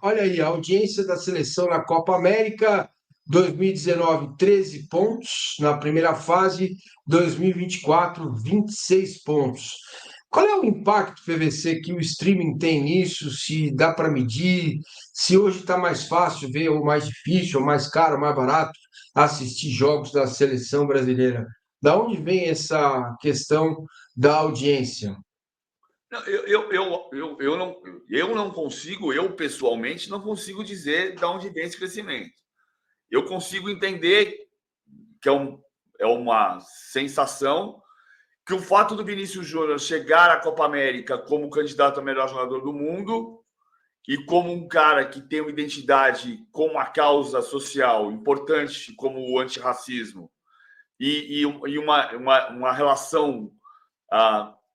Olha aí, a audiência da seleção na Copa América 2019, 13 pontos. Na primeira fase, 2024, 26 pontos. Qual é o impacto, PVC, que o streaming tem nisso? Se dá para medir? Se hoje está mais fácil ver, ou mais difícil, ou mais caro, ou mais barato, assistir jogos da seleção brasileira? Da onde vem essa questão da audiência? Não, eu não consigo, eu pessoalmente não consigo dizer de onde vem esse crescimento. Eu consigo entender que é uma sensação que o fato do Vinícius Júnior chegar à Copa América como candidato a melhor jogador do mundo e como um cara que tem uma identidade com uma causa social importante como o antirracismo e uma relação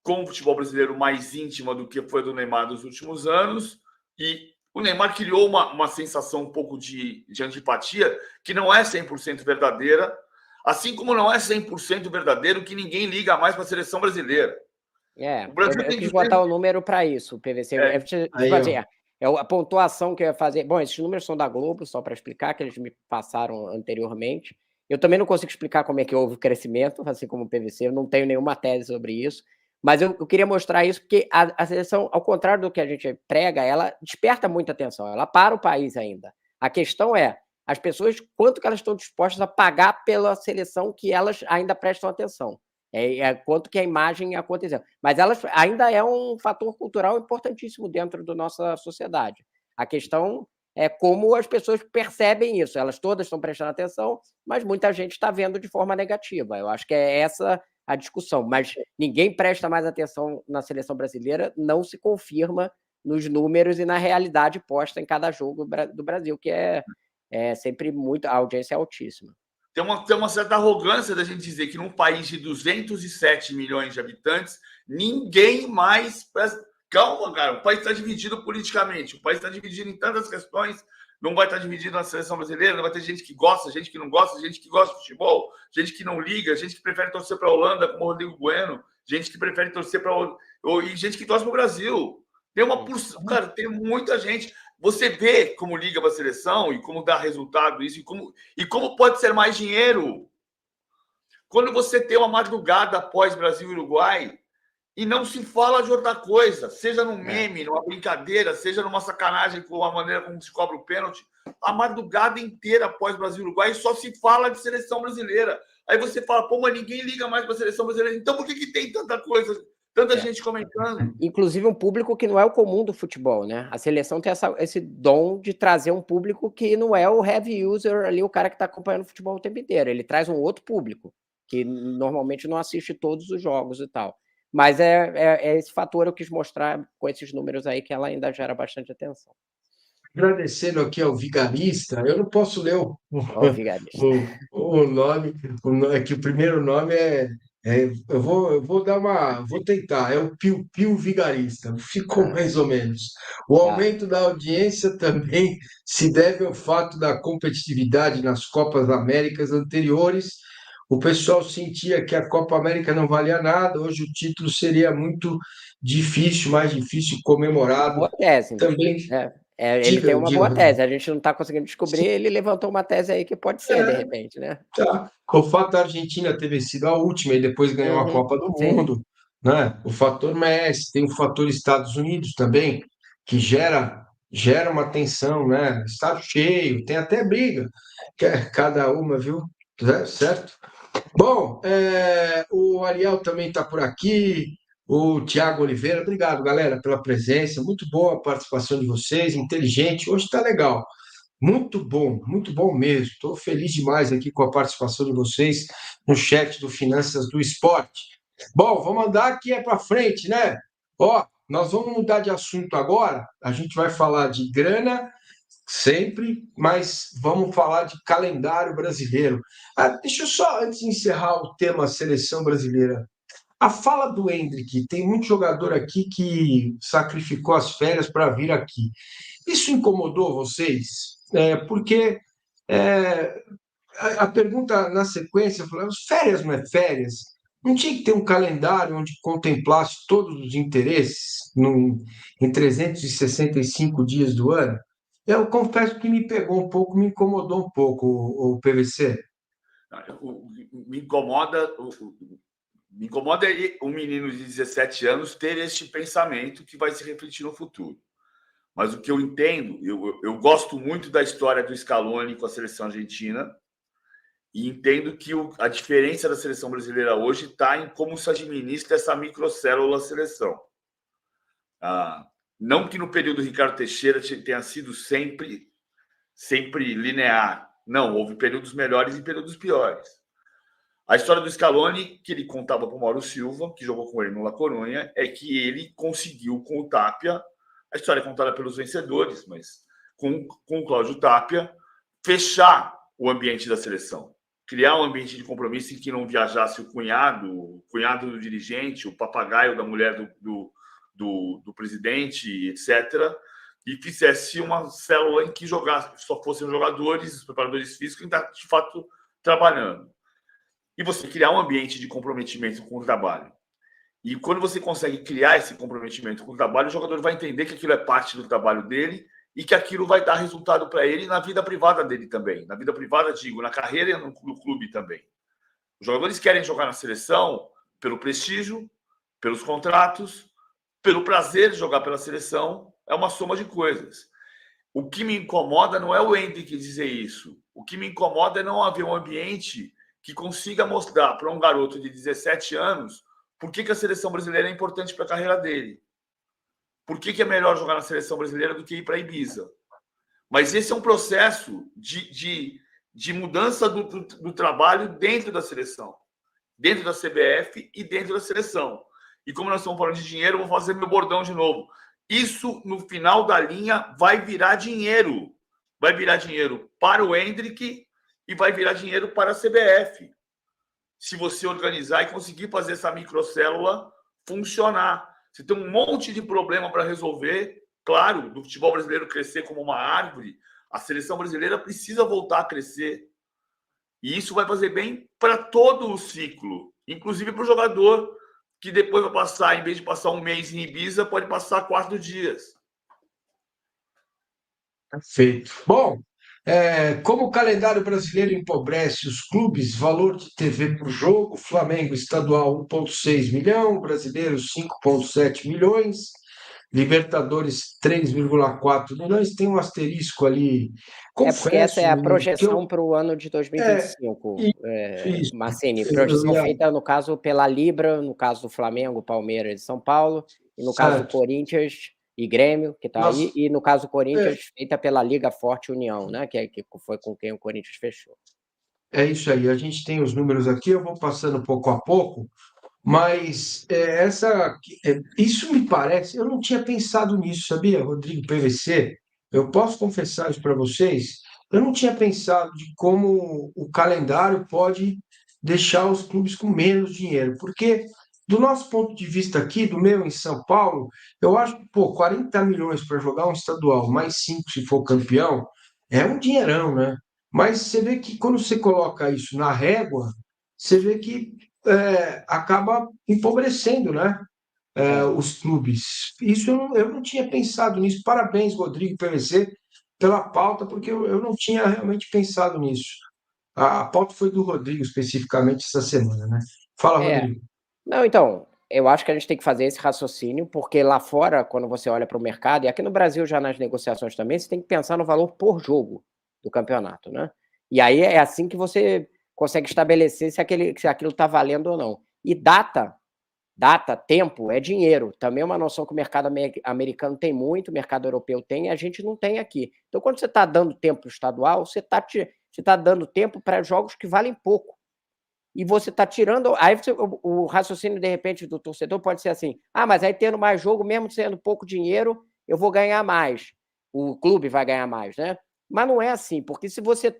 com o futebol brasileiro mais íntima do que foi do Neymar nos últimos anos. E o Neymar criou uma sensação um pouco de antipatia que não é 100% verdadeira, assim como não é 100% verdadeiro que ninguém liga mais para a seleção brasileira. É, O Brasil eu tem quis 200... botar o número para isso, o PVC. É, Tipo aí, ó. assim, a pontuação que eu ia fazer. Bom, esses números são da Globo, só para explicar, que eles me passaram anteriormente. Eu também não consigo explicar como é que houve o crescimento, assim como o PVC, eu não tenho nenhuma tese sobre isso. Mas eu queria mostrar isso porque a seleção, ao contrário do que a gente prega, ela desperta muita atenção, ela para o país ainda. A questão é, as pessoas, quanto que elas estão dispostas a pagar pela seleção que elas ainda prestam atenção. Quanto que a imagem aconteceu. Mas elas ainda é um fator cultural importantíssimo dentro da nossa sociedade. A questão é como as pessoas percebem isso. Elas todas estão prestando atenção, mas muita gente está vendo de forma negativa. Eu acho que é essa a discussão. Mas ninguém presta mais atenção na seleção brasileira, não se confirma nos números e na realidade posta em cada jogo do Brasil, que é sempre muito. A audiência é altíssima. Tem uma certa arrogância da gente dizer que num país de 207 milhões de habitantes, ninguém mais presta... Calma, cara, o país está dividido politicamente, o país está dividido em tantas questões, não vai estar dividido na seleção brasileira, não vai ter gente que gosta, gente que não gosta, gente que gosta de futebol, gente que não liga, gente que prefere torcer para a Holanda, como o Rodrigo Bueno, gente que prefere torcer para e gente que torce para o Brasil. Tem uma porção, cara, tem muita gente. Você vê como liga para a seleção e como dá resultado isso e como pode ser mais dinheiro. Quando você tem uma madrugada após Brasil e Uruguai e não se fala de outra coisa, seja num meme, numa brincadeira, seja numa sacanagem com a maneira como se cobra o pênalti, a madrugada inteira após Brasil e Uruguai só se fala de seleção brasileira. Aí você fala, pô, mas ninguém liga mais para a seleção brasileira. Então por que tem tanta coisa, tanta gente comentando? Inclusive um público que não é o comum do futebol, né? A seleção tem esse dom de trazer um público que não é o heavy user ali, o cara que está acompanhando o futebol o tempo inteiro. Ele traz um outro público, que normalmente não assiste todos os jogos e tal. Mas é esse fator eu quis mostrar com esses números aí, que ela ainda gera bastante atenção. Agradecendo aqui ao vigarista, eu não posso ler Ó, vigarista. o nome, é que o primeiro nome vou tentar, é o Piu Piu Vigarista, ficou mais ou menos. O aumento da audiência também se deve ao fato da competitividade nas Copas Américas anteriores. O pessoal sentia que a Copa América não valia nada, hoje o título seria muito difícil, mais difícil, comemorado. Boa tese. Também Ele tem uma boa diga. tese. A gente não está conseguindo descobrir, ele levantou uma tese aí que pode ser, de repente, né? Tá. O fato da Argentina ter sido a última e depois ganhou a Copa do Sim. Mundo, né? O fator Messi, tem o fator Estados Unidos também, que gera uma tensão, né? Estádio cheio, tem até briga, cada uma, viu? Certo? Bom, o Ariel também está por aqui, o Tiago Oliveira, obrigado, galera, pela presença, muito boa a participação de vocês, inteligente, hoje está legal. Muito bom mesmo. Estou feliz demais aqui com a participação de vocês no chat do Finanças do Esporte. Bom, vamos andar aqui para frente, né? Ó, nós vamos mudar de assunto agora. A gente vai falar de grana sempre, mas vamos falar de calendário brasileiro. Deixa eu só, antes de encerrar o tema seleção brasileira, a fala do Endrick, tem muito jogador aqui que sacrificou as férias para vir aqui. Isso incomodou vocês? Porque a pergunta na sequência, falando, férias não é férias? Não tinha que ter um calendário onde contemplasse todos os interesses em 365 dias do ano? Eu confesso que me pegou um pouco, me incomodou um pouco o PVC. Me incomoda, me incomoda um menino de 17 anos ter este pensamento que vai se refletir no futuro. Mas o que eu entendo, eu gosto muito da história do Scaloni com a seleção argentina e entendo que a diferença da seleção brasileira hoje está em como se administra essa microcélula seleção. Não que no período Ricardo Teixeira tenha sido sempre linear. Não, houve períodos melhores e períodos piores. A história do Scaloni, que ele contava para o Mauro Silva, que jogou com ele no La Coruña, é que ele conseguiu com o Tapia, a história é contada pelos vencedores, mas com o Cláudio Tapia, fechar o ambiente da seleção. Criar um ambiente de compromisso em que não viajasse o cunhado do dirigente, o papagaio da mulher do presidente, etc., e fizesse uma célula em que só fossem jogadores, os preparadores físicos, que estão, de fato, trabalhando. E você criar um ambiente de comprometimento com o trabalho. E quando você consegue criar esse comprometimento com o trabalho, o jogador vai entender que aquilo é parte do trabalho dele e que aquilo vai dar resultado para ele na vida privada dele também. Na vida privada, digo, na carreira e no clube também. Os jogadores querem jogar na seleção pelo prestígio, pelos contratos, pelo prazer de jogar pela seleção. É uma soma de coisas. O que me incomoda não é o Endrick dizer isso. O que me incomoda é não haver um ambiente que consiga mostrar para um garoto de 17 anos por que a seleção brasileira é importante para a carreira dele. Por que é melhor jogar na seleção brasileira do que ir para Ibiza. Mas esse é um processo de mudança do trabalho dentro da seleção, dentro da CBF e dentro da seleção. E como nós estamos falando de dinheiro, eu vou fazer meu bordão de novo. Isso, no final da linha, vai virar dinheiro. Vai virar dinheiro para o Endrick e vai virar dinheiro para a CBF. Se você organizar e conseguir fazer essa microcélula funcionar. Você tem um monte de problema para resolver. Claro, do futebol brasileiro crescer como uma árvore, a seleção brasileira precisa voltar a crescer. E isso vai fazer bem para todo o ciclo, inclusive para o jogador, que depois vai passar, em vez de passar um mês em Ibiza, pode passar 4 dias. Perfeito. Bom, como o calendário brasileiro empobrece os clubes, valor de TV por jogo, Flamengo estadual 1,6 milhão, brasileiro 5,7 milhões, Libertadores 3,4 milhões, tem um asterisco ali. Porque essa é a Confesso, menino, que projeção para o ano de 2025, isso, Massini. Projeção feita, no caso, pela Libra, no caso do Flamengo, Palmeiras e São Paulo, e no caso do certo. Corinthians e Grêmio, que está aí, e no caso do Corinthians, feita pela Liga Forte União, né? Que foi com quem o Corinthians fechou. É isso aí, a gente tem os números aqui, eu vou passando pouco a pouco, mas isso me parece, eu não tinha pensado nisso, sabia, Rodrigo PVC? Eu posso confessar isso para vocês, eu não tinha pensado de como o calendário pode deixar os clubes com menos dinheiro, porque do nosso ponto de vista aqui, do meu em São Paulo, eu acho que, 40 milhões para jogar um estadual, mais 5 se for campeão, é um dinheirão, né? Mas você vê que quando você coloca isso na régua, você vê que acaba empobrecendo, né? Os clubes. Isso eu não tinha pensado nisso. Parabéns, Rodrigo PVC, pela pauta, porque eu não tinha realmente pensado nisso. A pauta foi do Rodrigo especificamente essa semana, né? Fala, Rodrigo. Não, então, eu acho que a gente tem que fazer esse raciocínio, porque lá fora, quando você olha para o mercado, e aqui no Brasil já nas negociações também, você tem que pensar no valor por jogo do campeonato, né? E aí é assim que você consegue estabelecer se aquilo está valendo ou não. E data, tempo, é dinheiro. Também é uma noção que o mercado americano tem muito, o mercado europeu tem, e a gente não tem aqui. Então, quando você está dando tempo estadual, você está dando tempo para jogos que valem pouco. E você está tirando. Aí o raciocínio, de repente, do torcedor pode ser assim: mas aí tendo mais jogo, mesmo sendo pouco dinheiro, eu vou ganhar mais. O clube vai ganhar mais, né? Mas não é assim, porque se você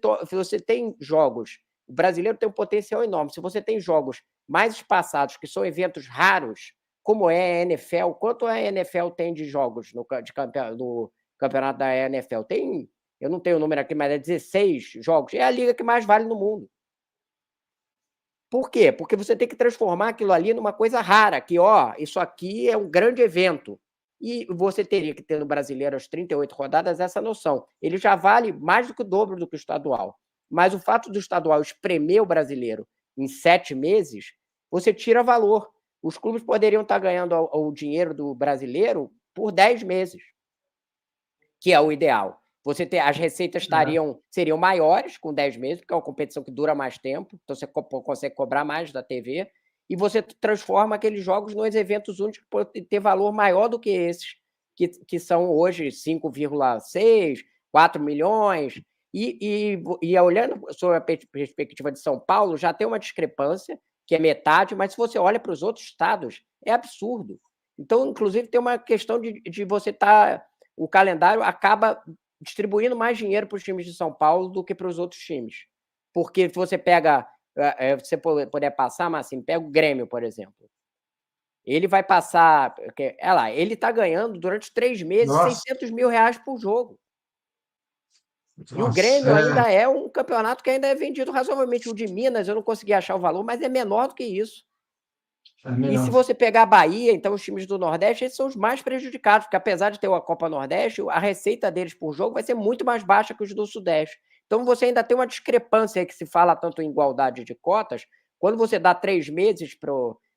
tem jogos. O brasileiro tem um potencial enorme. Se você tem jogos mais espaçados, que são eventos raros, como é a NFL, quanto a NFL tem de jogos no campeonato da NFL? Eu não tenho o número aqui, mas é 16 jogos. É a liga que mais vale no mundo. Por quê? Porque você tem que transformar aquilo ali numa coisa rara, que, isso aqui é um grande evento. e você teria que ter no Brasileiro as 38 rodadas essa noção. Ele já vale mais do que o dobro do que o estadual. Mas o fato do estadual espremer o Brasileiro em 7 meses, você tira valor. Os clubes poderiam estar ganhando o dinheiro do Brasileiro por 10 meses, que é o ideal. As receitas seriam maiores com 10 meses, porque é uma competição que dura mais tempo, então você consegue cobrar mais da TV, e você transforma aqueles jogos nos eventos únicos que podem ter valor maior do que esses, que são hoje 5,6, 4 milhões. E olhando sobre a perspectiva de São Paulo, já tem uma discrepância, que é metade, mas se você olha para os outros estados, é absurdo. Então, inclusive, tem uma questão de você estar... O calendário acaba distribuindo mais dinheiro para os times de São Paulo do que para os outros times. Porque se você pega... você puder passar, mas assim, pega o Grêmio, por exemplo. Ele vai passar... ele está ganhando durante 3 meses R$600 mil por jogo. E o Grêmio ainda é um campeonato que ainda é vendido razoavelmente. O de Minas, eu não consegui achar o valor, mas é menor do que isso. E se você pegar a Bahia, então os times do Nordeste, esses são os mais prejudicados, porque apesar de ter a Copa Nordeste, a receita deles por jogo vai ser muito mais baixa que os do Sudeste. Então você ainda tem uma discrepância aí que se fala tanto em igualdade de cotas, quando você dá 3 meses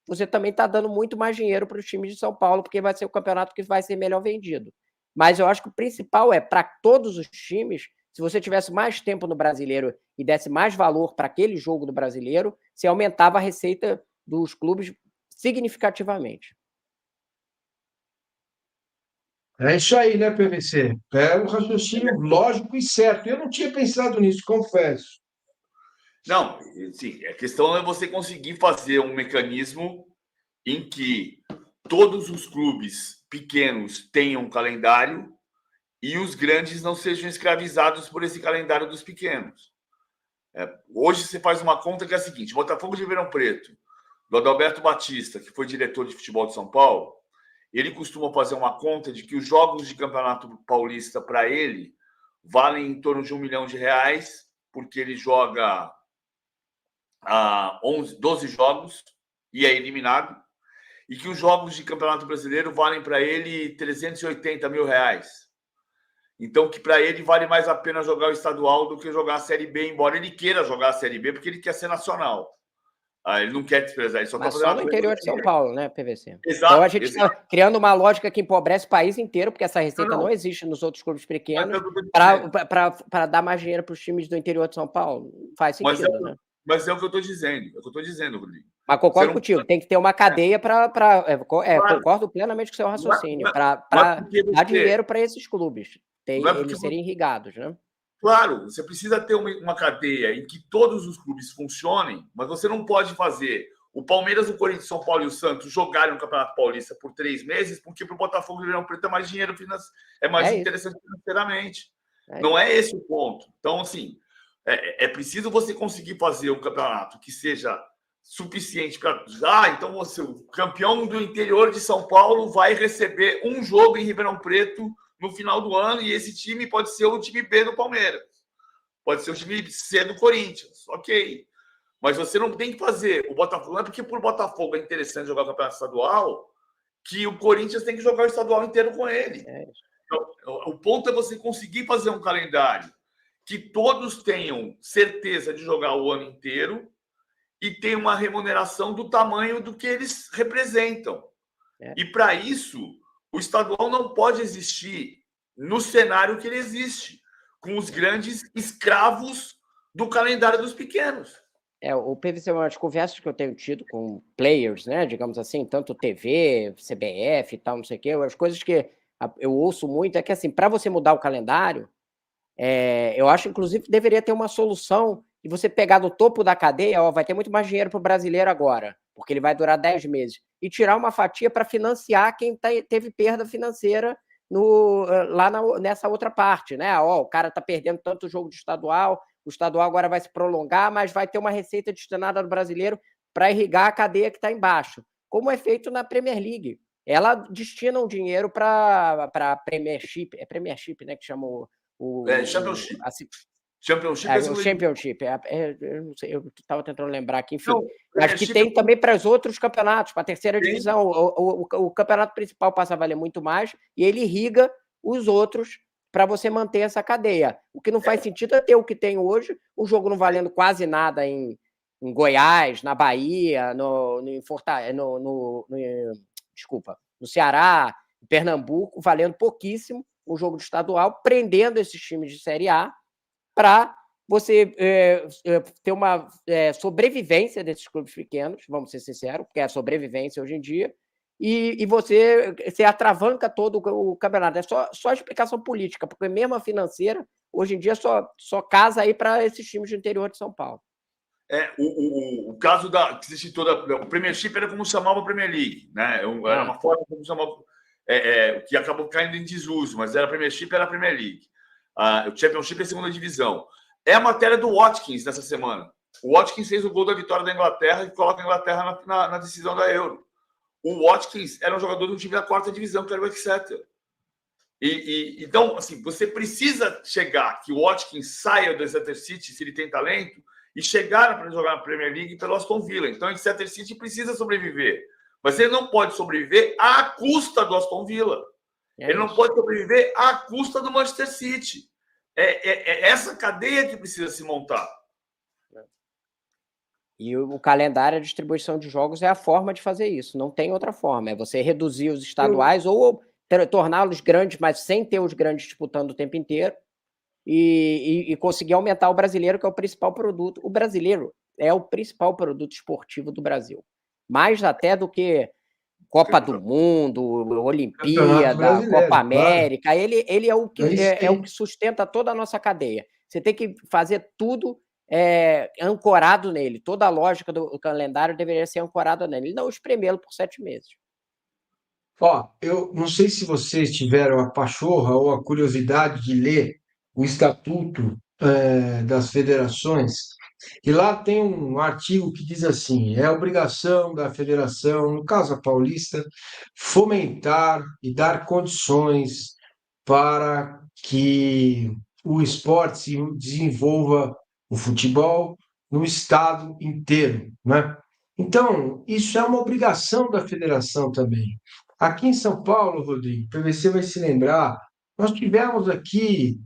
você também está dando muito mais dinheiro para os times de São Paulo, porque vai ser o campeonato que vai ser melhor vendido. Mas eu acho que o principal é, para todos os times, se você tivesse mais tempo no Brasileiro e desse mais valor para aquele jogo do Brasileiro, você aumentava a receita dos clubes significativamente. É isso aí, né, PVC? É um raciocínio lógico e certo. Eu não tinha pensado nisso, confesso. Não, sim, a questão é você conseguir fazer um mecanismo em que todos os clubes pequenos tenham um calendário e os grandes não sejam escravizados por esse calendário dos pequenos. Hoje você faz uma conta que é a seguinte: Botafogo de Ribeirão Preto, do Adalberto Batista, que foi diretor de futebol de São Paulo, ele costuma fazer uma conta de que os jogos de Campeonato Paulista para ele valem em torno de R$1 milhão, porque ele joga 12 jogos e é eliminado, e que os jogos de Campeonato Brasileiro valem para ele R$380 mil. Então, que para ele vale mais a pena jogar o estadual do que jogar a Série B, embora ele queira jogar a Série B, porque ele quer ser nacional. Ele não quer desprezar, ele só Mas só no interior de São Paulo, né, PVC? Exato. Então a gente está criando uma lógica que empobrece o país inteiro, porque essa receita não existe nos outros clubes pequenos, para dar mais dinheiro para os times do interior de São Paulo. Faz sentido, né? Mas é o que eu estou dizendo. É o que eu estou dizendo, Rodrigo. Mas concordo contigo, tem que ter uma cadeia concordo plenamente com o seu raciocínio, para dar dinheiro para esses clubes, eles serem irrigados, né? Claro, você precisa ter uma cadeia em que todos os clubes funcionem, mas você não pode fazer o Palmeiras, o Corinthians, São Paulo e o Santos jogarem no Campeonato Paulista por 3 meses, porque para o Botafogo e o Ribeirão Preto é mais dinheiro, é mais interessante financeiramente. Não é esse o ponto. Então, assim, é preciso você conseguir fazer um campeonato que seja suficiente para... então você, o campeão do interior de São Paulo vai receber um jogo em Ribeirão Preto no final do ano, e esse time pode ser o time B do Palmeiras, pode ser o time C do Corinthians, ok. Mas você não tem que fazer o Botafogo, não é porque por Botafogo é interessante jogar o campeonato estadual que o Corinthians tem que jogar o estadual inteiro com ele. Então, o ponto é você conseguir fazer um calendário que todos tenham certeza de jogar o ano inteiro e tenham uma remuneração do tamanho do que eles representam. E para isso, o estadual não pode existir no cenário que ele existe, com os grandes escravos do calendário dos pequenos. O PVC, as conversas que eu tenho tido com players, né, digamos assim, tanto TV, CBF e tal, não sei o quê, as coisas que eu ouço muito é que, assim, para você mudar o calendário, eu acho, inclusive, que deveria ter uma solução de você pegar do topo da cadeia, vai ter muito mais dinheiro para o brasileiro agora, porque ele vai durar 10 meses, e tirar uma fatia para financiar quem teve perda financeira nessa outra parte, né? O cara está perdendo tanto jogo de estadual, o estadual agora vai se prolongar, mas vai ter uma receita destinada ao brasileiro para irrigar a cadeia que está embaixo, como é feito na Premier League. Ela destina um dinheiro para Premiership, Premiership, né, que chama Championship. Championship é a O segunda divisão. Championship, eu não sei, eu estava tentando lembrar aqui, enfim. Não, Mas que Premiership tem também para os outros campeonatos, para a terceira Tem. divisão. O campeonato principal passa a valer muito mais e ele irriga os outros para você manter essa cadeia. O que não faz sentido é ter o que tem hoje, o jogo não valendo quase nada em Goiás, na Bahia, desculpa, no Ceará, em Pernambuco, valendo pouquíssimo o jogo de estadual, prendendo esses times de Série A para você ter uma sobrevivência desses clubes pequenos, vamos ser sinceros, porque é a sobrevivência hoje em dia, e você atravanca todo o campeonato. É só explicação política, porque mesmo a financeira, hoje em dia, só casa aí para esses times do interior de São Paulo. O caso que se citou o Premiership era como chamava a Premier League, né? Era uma forma como chamava, que acabou caindo em desuso, mas era a Premiership, era a Premier League. O Championship é a segunda divisão. É a matéria do Watkins dessa semana. O Watkins fez o gol da vitória da Inglaterra e coloca a Inglaterra na decisão da Euro. O Watkins era um jogador do time da quarta divisão, que era o Exeter. Então, assim, você precisa chegar que o Watkins saia do Exeter City, se ele tem talento, e chegar para jogar na Premier League pelo Aston Villa. Então, o Exeter City precisa sobreviver. Mas ele não pode sobreviver à custa do Aston Villa. Ele não pode sobreviver à custa do Manchester City. É essa cadeia que precisa se montar. E o calendário, a distribuição de jogos é a forma de fazer isso. Não tem outra forma. É você reduzir os estaduais ou torná-los grandes, mas sem ter os grandes disputando o tempo inteiro e conseguir aumentar o brasileiro, que é o principal produto. O brasileiro é o principal produto esportivo do Brasil. Mais até do que Copa do Mundo, Olimpíada, Copa América. Claro. Ele é o que sustenta toda a nossa cadeia. Você tem que fazer tudo ancorado nele. Toda a lógica do calendário deveria ser ancorada nele. E não espremê-lo por 7 meses. Eu não sei se vocês tiveram a pachorra ou a curiosidade de ler o Estatuto das Federações, e lá tem um artigo que diz assim: é obrigação da federação, no caso a paulista, fomentar e dar condições para que o esporte se desenvolva, o futebol, no estado inteiro, né? Então, isso é uma obrigação da federação também. Aqui em São Paulo, Rodrigo, o PVC vai se lembrar, nós tivemos aqui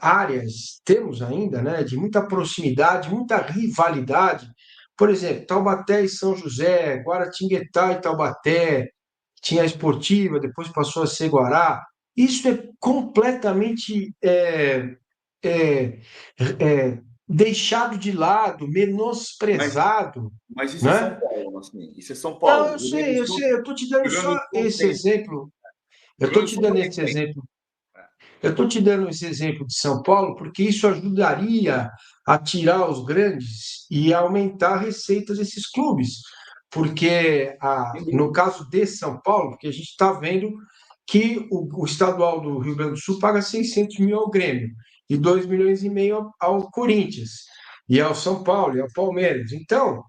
áreas, temos ainda, né, de muita proximidade, muita rivalidade. Por exemplo, Taubaté e São José, Guaratinguetá e Taubaté, tinha a Esportiva, depois passou a ser Guará. Isso é completamente deixado de lado, menosprezado. Mas isso né? é São Paulo, assim. Isso é São Paulo. Não, eu sei, eu estou te dando só esse exemplo. Eu estou te dando esse exemplo. Eu estou te dando esse exemplo de São Paulo porque isso ajudaria a tirar os grandes e aumentar a receita desses clubes. Porque, no caso de São Paulo, porque a gente está vendo que o estadual do Rio Grande do Sul paga 600 mil ao Grêmio e 2,5 milhões ao Corinthians, e ao São Paulo, e ao Palmeiras. Então,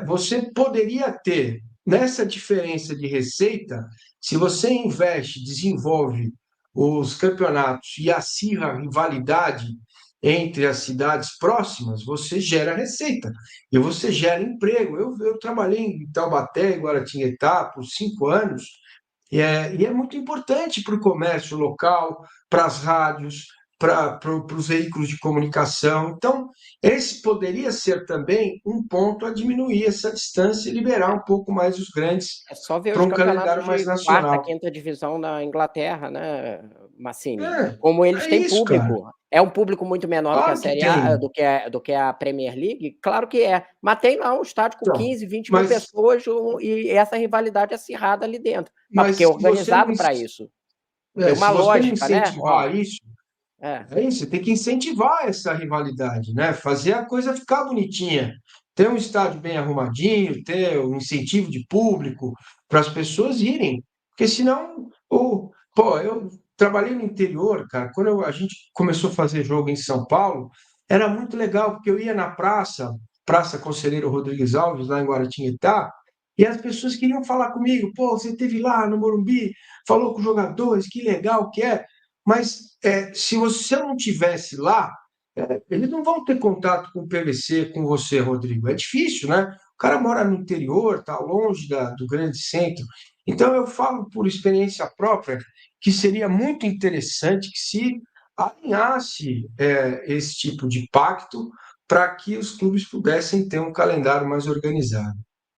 você poderia ter, nessa diferença de receita, se você investe, desenvolve os campeonatos e acirra a rivalidade entre as cidades próximas, você gera receita e você gera emprego. Eu trabalhei em Taubaté e Guaratinguetá por 5 anos e é muito importante para o comércio local, para as rádios, para os veículos de comunicação. Então, esse poderia ser também um ponto a diminuir essa distância e liberar um pouco mais os grandes para um calendário mais nacional. Quarta, quinta divisão na Inglaterra, né, Massini? Como eles têm isso, público. Cara. É um público muito menor do que a Série A, do que a Premier League? Claro que é. Mas tem lá um estádio com 15, 20 mil pessoas e essa rivalidade acirrada ali dentro. Mas porque é organizado para isso. Tem uma lógica, né? Isso, tem que incentivar essa rivalidade, né? Fazer a coisa ficar bonitinha. Ter um estádio bem arrumadinho, ter um incentivo de público para as pessoas irem. Porque senão, eu trabalhei no interior, cara. Quando a gente começou a fazer jogo em São Paulo, era muito legal, porque eu ia na Praça Conselheiro Rodrigues Alves, lá em Guaratinguetá, e as pessoas queriam falar comigo. Você esteve lá no Morumbi, falou com os jogadores, que legal que é. Mas se você não tivesse lá, eles não vão ter contato com o PVC, com você, Rodrigo. É difícil, né? O cara mora no interior, está longe do grande centro. Então, eu falo por experiência própria que seria muito interessante que se alinhasse esse tipo de pacto para que os clubes pudessem ter um calendário mais organizado.